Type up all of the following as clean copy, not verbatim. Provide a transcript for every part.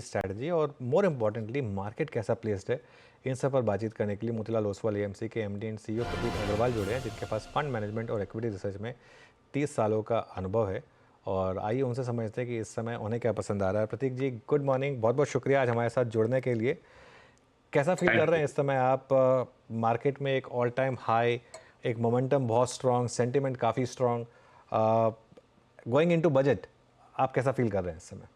Strategy और more importantly market कैसा placed है, इन सब पर बातचीत करने के लिए मोतीलाल ओसवाल एएमसी के एमडी एंड सीईओ प्रतीक अग्रवाल जुड़े हैं, जिनके पास फंड मैनेजमेंट और इक्विटी रिसर्च में 30 सालों का अनुभव है। और आइए उनसे समझते हैं कि इस समय उन्हें क्या पसंद आ रहा है। प्रतीक जी, गुड मॉर्निंग, बहुत बहुत शुक्रिया आज हमारे साथ जुड़ने के लिए। कैसा फील कर थैंक रहे यू। हैं इस समय आप? मार्केट में एक ऑल टाइम हाई, एक मोमेंटम बहुत स्ट्रॉन्ग, सेंटिमेंट काफ़ी स्ट्रॉन्ग, गोइंग इनटू बजट, आप कैसा फील कर रहे हैं इस समय?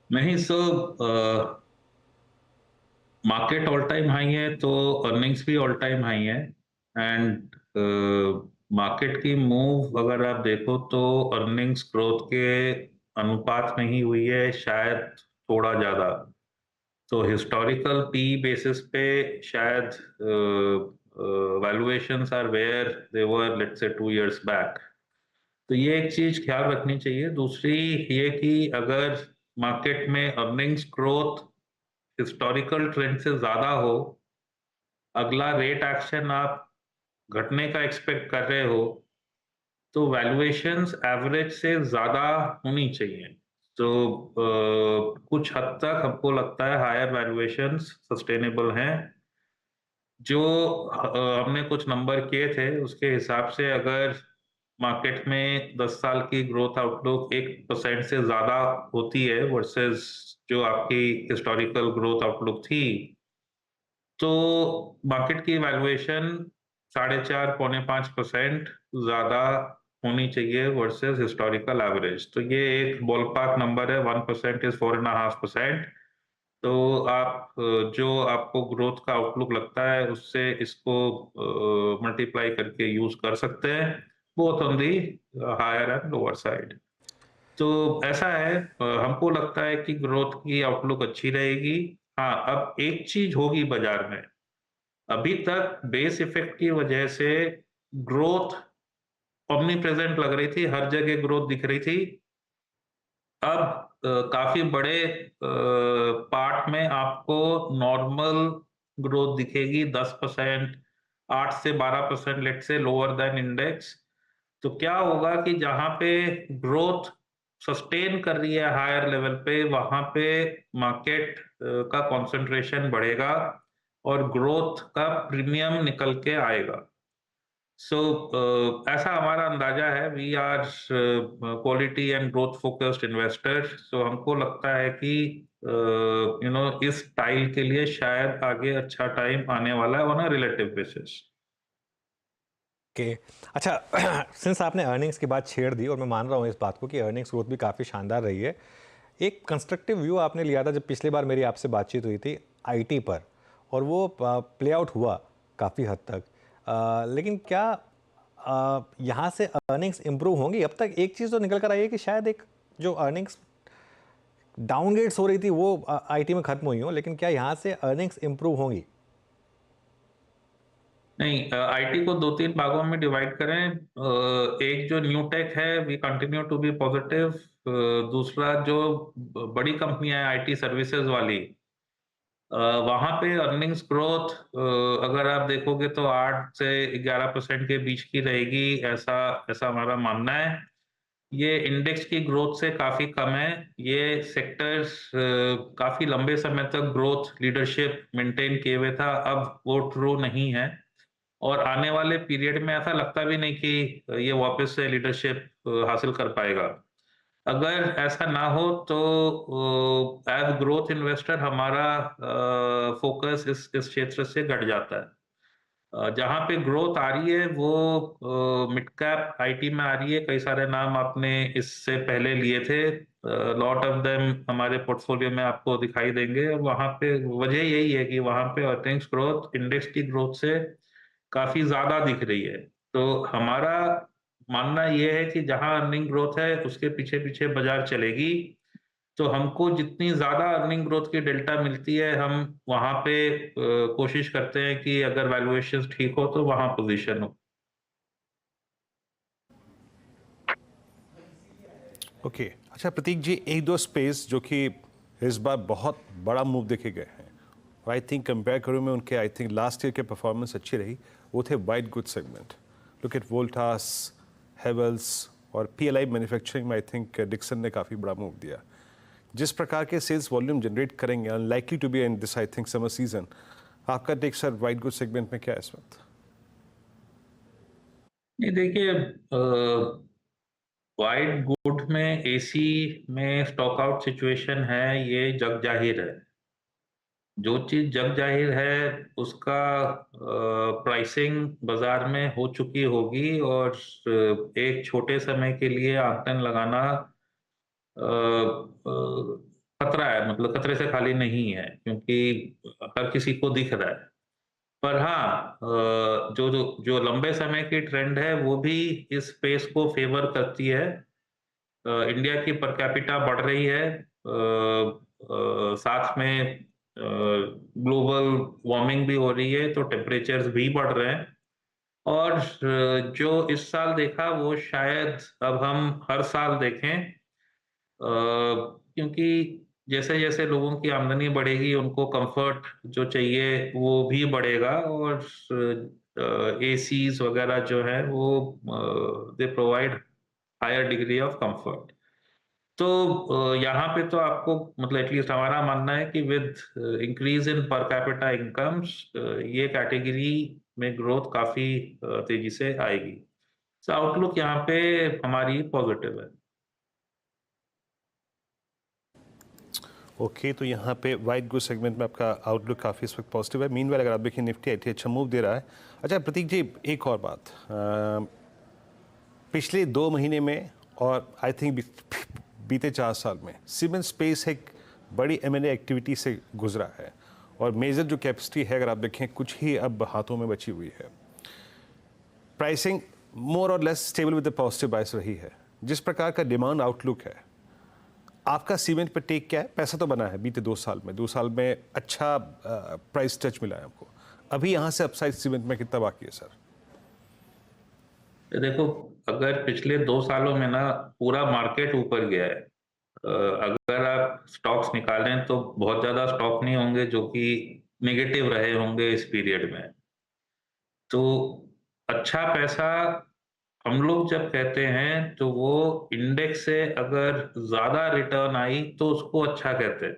नहीं, so market all time high है तो अर्निंग्स भी ऑल टाइम हाई है। एंड मार्केट की मूव अगर आप देखो तो अर्निंग्स ग्रोथ के अनुपात में ही हुई है, शायद थोड़ा ज्यादा। तो हिस्टोरिकल पी बेसिस पे शायद valuations are where they were, let's say 2 years back. तो ये एक चीज ख्याल रखनी चाहिए। दूसरी ये कि अगर मार्केट में अर्निंग्स ग्रोथ हिस्टोरिकल ट्रेंड से ज्यादा हो, अगला रेट एक्शन आप घटने का एक्सपेक्ट कर रहे हो, तो वैल्यूएशंस एवरेज से ज्यादा होनी चाहिए। तो कुछ हद तक हमको लगता है हायर वैल्यूएशंस सस्टेनेबल हैं। जो हमने कुछ नंबर किए थे उसके हिसाब से अगर मार्केट में 10 साल की ग्रोथ आउटलुक 1% से ज्यादा होती है वर्सेस जो आपकी हिस्टोरिकल ग्रोथ आउटलुक थी, तो मार्केट की वैल्यूएशन 4.5-5% ज्यादा होनी चाहिए वर्सेस हिस्टोरिकल एवरेज। तो ये एक बॉलपार्क नंबर है, 1% इज 4.5%। तो आप जो आपको ग्रोथ का आउटलुक लगता है उससे इसको मल्टीप्लाई करके यूज कर सकते हैं, both on the higher and lower side. तो ऐसा है, हमको लगता है कि ग्रोथ की आउटलुक अच्छी रहेगी। हाँ, अब एक चीज होगी बाजार में। अभी तक बेस इफेक्ट की वजह से ग्रोथ omni प्रेजेंट लग रही थी, हर जगह ग्रोथ दिख रही थी। अब काफी बड़े पार्ट में आपको नॉर्मल ग्रोथ दिखेगी, 10%, 8 से 12% लेट से लोअर देन इंडेक्स। तो क्या होगा कि जहां पे ग्रोथ सस्टेन कर रही है हायर लेवल पे, वहां पे मार्केट का कंसंट्रेशन बढ़ेगा और ग्रोथ का प्रीमियम निकल के आएगा। सो ऐसा हमारा अंदाजा है। We are quality and growth focused investor. So हमको लगता है कि इस स्टाइल के लिए शायद आगे अच्छा टाइम आने वाला है ऑन अ रिलेटिव बेसिस। कि अच्छा सिंस आपने अर्निंग्स की बात छेड़ दी और मैं मान रहा हूँ इस बात को कि अर्निंग्स ग्रोथ भी काफ़ी शानदार रही है, एक कंस्ट्रक्टिव व्यू आपने लिया था जब पिछली बार मेरी आपसे बातचीत हुई थी आईटी पर, और वो प्ले आउट हुआ काफ़ी हद तक। लेकिन क्या यहाँ से अर्निंग्स इम्प्रूव होंगी? अब तक एक चीज़ तो निकल कर आई है कि शायद एक जो अर्निंग्स डाउनग्रेड्स हो रही थी वो आईटी में ख़त्म हुई हो, लेकिन क्या यहाँ से अर्निंग्स इम्प्रूव होंगी? नहीं, आईटी को दो तीन भागों में डिवाइड करें। एक जो न्यू टेक है, we continue to be positive. दूसरा जो बड़ी कंपनियां हैं आईटी सर्विसेज वाली, वहां पे अर्निंग्स ग्रोथ अगर आप देखोगे तो 8 से 11% के बीच की रहेगी, ऐसा ऐसा हमारा मानना है। ये इंडेक्स की ग्रोथ से काफी कम है। ये सेक्टर्स काफी लंबे समय तक ग्रोथ लीडरशिप मेंटेन किए हुए था, अब वो ट्रू नहीं है। और आने वाले पीरियड में ऐसा लगता भी नहीं कि ये वापस से लीडरशिप हासिल कर पाएगा। अगर ऐसा ना हो तो एज ग्रोथ इन्वेस्टर हमारा फोकस इस क्षेत्र से घट जाता है। जहां पे ग्रोथ आ रही है वो मिड कैप आईटी में आ रही है। कई सारे नाम आपने इससे पहले लिए थे, लॉट ऑफ देम हमारे पोर्टफोलियो में आपको दिखाई देंगे। और वहां पे वजह यही है कि वहां पे अर्निंग्स ग्रोथ इंडेक्स की ग्रोथ से काफी ज्यादा दिख रही है। तो हमारा मानना यह है कि जहां अर्निंग ग्रोथ है उसके पीछे पीछे बाजार चलेगी। तो हमको जितनी ज्यादा अर्निंग ग्रोथ की डेल्टा मिलती है, हम वहां पे कोशिश करते हैं कि अगर वैल्यूएशन ठीक हो तो वहां पोजीशन हो। ओके अच्छा प्रतीक जी, एक दो स्पेस जो कि इस बार बहुत बड़ा मूव देखे गए हैं, आई थिंक कंपेयर करूँ मैं उनके, आई थिंक लास्ट ईयर के परफॉर्मेंस अच्छी रही, वो थे white good segment. Look at Voltas, Havells और PLI मैन्युफैक्चरिंग में आई थिंक डिक्सन ने काफ़ी बड़ा मूव दिया। जिस प्रकार के सेल्स वॉल्यूम जनरेट करेंगे, unlikely to be in this I think summer season, आपका take sir white good segment में क्या है इस वक्त? नहीं देखिए, वाइट गुड में एसी में स्टॉक आउट सिचुएशन है, ये जग जाहिर है। जो चीज जग जाहिर है उसका प्राइसिंग बाजार में हो चुकी होगी, और एक छोटे समय के लिए आकलन लगाना खतरा है, मतलब खतरे से खाली नहीं है, क्योंकि हर किसी को दिख रहा है। पर हाँ, जो जो जो लंबे समय की ट्रेंड है वो भी इस स्पेस को फेवर करती है। इंडिया की पर कैपिटा बढ़ रही है, साथ में ग्लोबल वार्मिंग भी हो रही है, तो टेम्परेचर्स भी बढ़ रहे हैं। और जो इस साल देखा वो शायद अब हम हर साल देखें, क्योंकि जैसे-जैसे लोगों की आमदनी बढ़ेगी, उनको कंफर्ट जो चाहिए वो भी बढ़ेगा, और एसीज़ वगैरह जो है वो they provide higher degree of comfort. तो यहाँ पे तो आपको, मतलब एटलीस्ट हमारा मानना है कि with increase in per capita incomes, ये कैटेगरी में ग्रोथ काफ़ी तेज़ी से आएगी। सो आउटलुक यहाँ पे हमारी पॉजिटिव है। ओके, तो यहाँ पे वाइट गुड सेगमेंट में आपका आउटलुक काफ़ी इस वक्त पॉजिटिव है। मीनवाइल अगर आप देखिए निफ्टी आई अच्छा मूव दे रहा है। अच्छा प्रतीक जी, एक और बात, पिछले 2 महीने में और आई थिंक बीते 4 साल में सीमेंट स्पेस एक बड़ी M&A एक्टिविटी से गुजरा है, और मेजर जो कैपेसिटी है अगर आप देखें कुछ ही अब हाथों में बची हुई है। प्राइसिंग मोर और less stable with the positive bias रही है। जिस प्रकार का डिमांड आउटलुक है, आपका सीमेंट पर टेक क्या है? पैसा तो बना है बीते 2 साल में, 2 साल में अच्छा प्राइस टच मिला है आपको। अभी यहाँ से अपसाइड सीमेंट में कितना बाकी है सर? देखो, अगर पिछले 2 सालों में ना पूरा मार्केट ऊपर गया है, अगर आप स्टॉक्स निकालें तो बहुत ज़्यादा स्टॉक नहीं होंगे जो कि नेगेटिव रहे होंगे इस पीरियड में। तो अच्छा पैसा, हम लोग जब कहते हैं तो वो इंडेक्स से अगर ज़्यादा रिटर्न आई तो उसको अच्छा कहते हैं।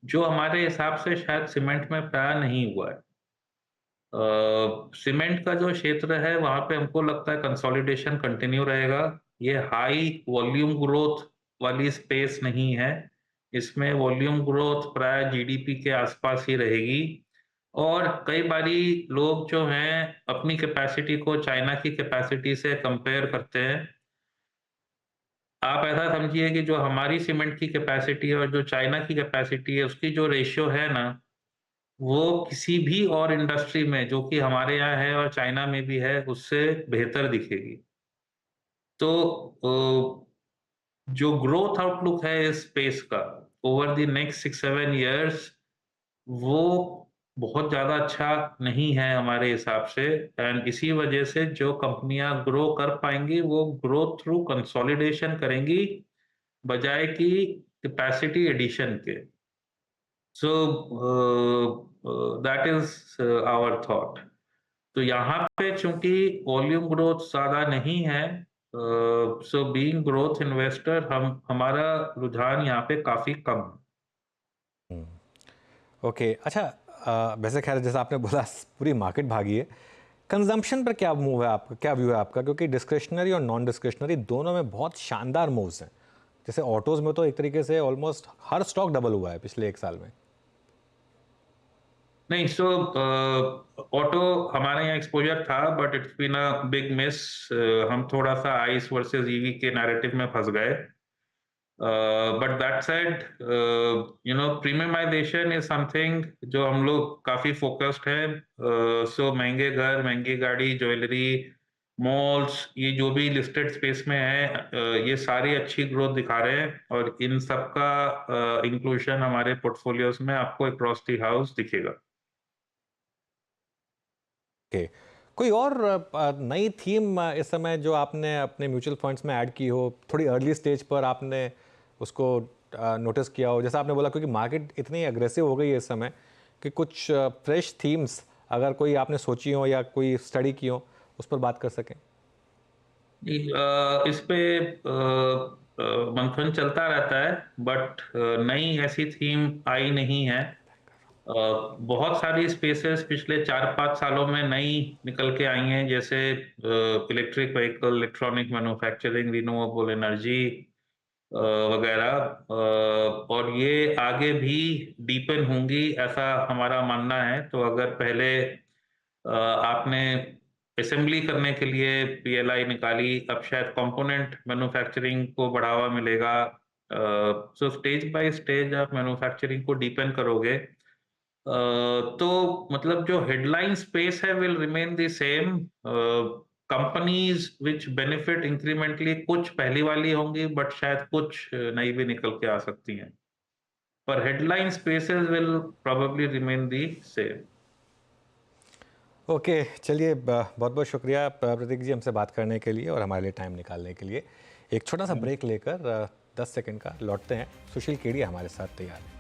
जो हमारे हिसाब से शायद सीमेंट में प्रायः नहीं हुआ है। सीमेंट का जो क्षेत्र है वहाँ पे हमको लगता है कंसोलिडेशन कंटिन्यू रहेगा। ये हाई वॉल्यूम ग्रोथ वाली स्पेस नहीं है। इसमें वॉल्यूम ग्रोथ प्राय जीडीपी के आसपास ही रहेगी, और कई बारी लोग जो हैं अपनी कैपेसिटी को चाइना की कैपेसिटी से कंपेयर करते हैं। आप ऐसा समझिए कि जो हमारी सीमेंट की कैपेसिटी है और जो चाइना की कैपेसिटी है उसकी जो रेशियो है ना, वो किसी भी और इंडस्ट्री में जो कि हमारे यहाँ है और चाइना में भी है, उससे बेहतर दिखेगी। तो जो ग्रोथ आउटलुक है इस स्पेस का ओवर द नेक्स्ट 6-7 इयर्स, वो बहुत ज़्यादा अच्छा नहीं है हमारे हिसाब से, एंड इसी वजह से जो कंपनियां ग्रो कर पाएंगी वो ग्रो थ्रू कंसोलिडेशन करेंगी, बजाय कि कैपेसिटी एडिशन के। So that is our thought. तो यहाँ पे चूंकि वॉल्यूम ग्रोथ ज्यादा नहीं है, सो बीइंग ग्रोथ इन्वेस्टर हमारा रुझान यहाँ पे काफी कम है। ओके, अच्छा, वैसे खैर जैसा आपने बोला पूरी मार्केट भागी है। कंजम्पशन पर क्या मूव है आपका, क्या व्यू है आपका? क्योंकि डिस्क्रिशनरी और नॉन डिस्क्रिशनरी दोनों में बहुत शानदार मूव्स हैं। जैसे ऑटोज़ में तो एक तरीके से ऑलमोस्ट हर स्टॉक डबल हुआ है पिछले 1 साल में। नहीं, सो ऑटो हमारे यहाँ एक्सपोजर था, but it's been a big miss. हम थोड़ा सा आइस वर्सेस ईवी के नैरेटिव में फंस गए। But that said, premiumisation is something जो हम लोग काफी फोकस्ड है। सो महंगे घर, महंगी गाड़ी, ज्वेलरी, मॉल्स, ये जो भी लिस्टेड स्पेस में है, ये सारी अच्छी ग्रोथ दिखा रहे हैं, और इन सब का इंक्लूजन हमारे पोर्टफोलियोज में आपको अक्रॉस द हाउस दिखेगा। ओके, कोई और नई थीम इस समय जो आपने अपने म्यूचुअल फंड्स में ऐड की हो, थोड़ी अर्ली स्टेज पर आपने उसको नोटिस किया हो? जैसा आपने बोला, क्योंकि मार्केट इतनी अग्रेसिव हो गई है इस समय कि कुछ फ्रेश थीम्स अगर कोई आपने सोची हो या कोई स्टडी की हो, उस पर बात कर सकें। इस पे मंथन चलता रहता है, बट नई ऐसी थीम आई नहीं है। बहुत सारी स्पेसेस पिछले 4-5 सालों में नई निकल के आई हैं, जैसे electric vehicle, electronic manufacturing, renewable energy वगैरह, और ये आगे भी डीपन होंगी, ऐसा हमारा मानना है। तो अगर पहले आपने असेंबली करने के लिए पीएलआई निकाली, अब शायद कंपोनेंट मैन्युफैक्चरिंग को बढ़ावा मिलेगा। सो स्टेज बाय स्टेज आप मैन्युफैक्चरिंग को डीपन करोगे, तो मतलब जो हेडलाइन स्पेस है will remain the same. Companies which benefit incrementally कुछ पहली वाली होंगी, बट शायद कुछ नई भी निकल के आ सकती हैं, पर headline spaces will probably remain the same. Okay, चलिए बहुत बहुत शुक्रिया प्रतीक जी हमसे बात करने के लिए और हमारे लिए टाइम निकालने के लिए। एक छोटा सा ब्रेक लेकर 10 सेकंड का लौटते हैं। सुशील केडिया हमारे साथ तैयार है।